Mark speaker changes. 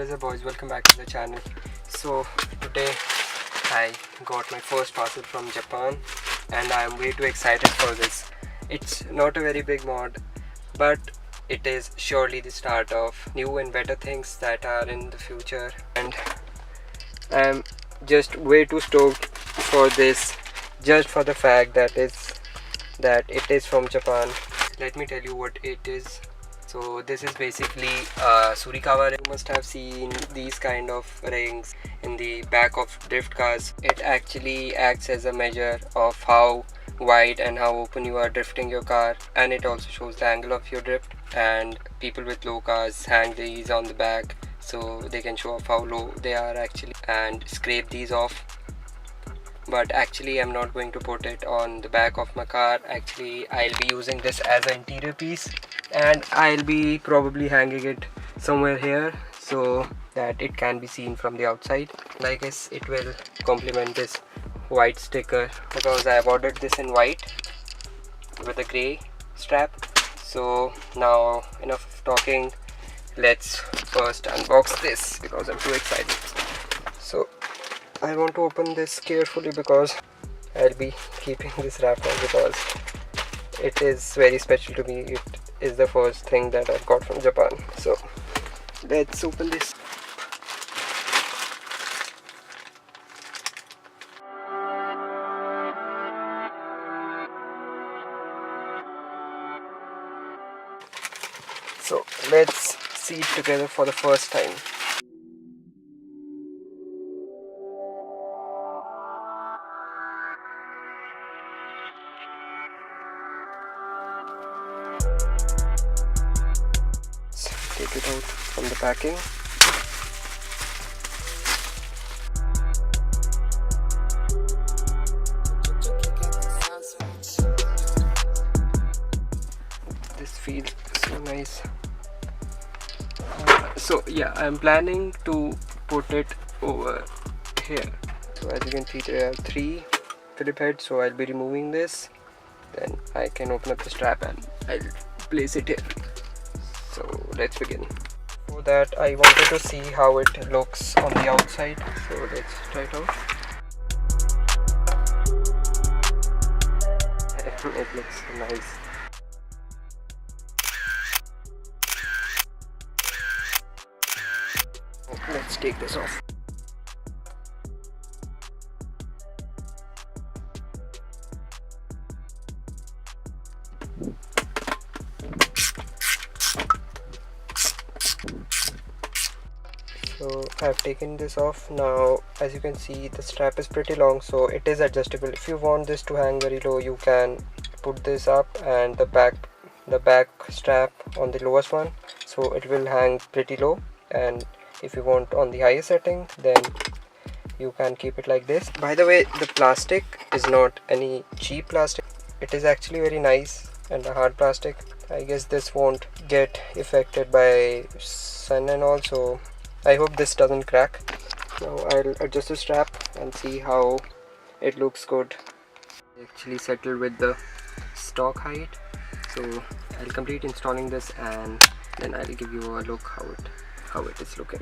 Speaker 1: What is up, boys? Welcome back to the channel. So today I got my first parcel from Japan and I am way too excited for this. It's not a very big mod, but it is surely the start of new and better things that are in the future, and I am just way too stoked for this, just for the fact that it is from Japan. Let me tell you what it is. So this is basically a Tsuriwaka ring. You must have seen these kind of rings in the back of drift cars. It actually acts as a measure of how wide and how open you are drifting your car, and it also shows the angle of your drift. And people with low cars hang these on the back so they can show off how low they are actually, and scrape these off. But actually I'm not going to put it on the back of my car. Actually I'll be using this as an interior piece, and I'll be probably hanging it somewhere here so that it can be seen from the outside. And I guess it will complement this white sticker because I have ordered this in white with a grey strap. So now enough of talking, let's first unbox this because I'm too excited. So I want to open this carefully because I'll be keeping this wrap on because it is very special to me. It is the first thing that I've got from Japan. So let's open this. So let's see it together for the first time. Take it out from the packing. This feels so nice. So yeah, I'm planning to put it over here. So as you can see, there are 3 Phillip heads, so I'll be removing this. Then I can open up the strap and I'll place it here. So let's begin. For that I wanted to see how it looks on the outside, so let's try it out. It looks nice. Let's take this off. So I've taken this off. Now as you can see, the strap is pretty long, so it is adjustable. If you want this to hang very low, you can put this up and the back strap on the lowest one, so it will hang pretty low. And if you want on the highest setting, then you can keep it like this. By the way, the plastic is not any cheap plastic. It is actually very nice and a hard plastic. I guess this won't get affected by sun and all, so I hope this doesn't crack. Now I'll adjust the strap and see how it looks good. I actually settled with the stock height, so I'll complete installing this and then I'll give you a look how it is looking.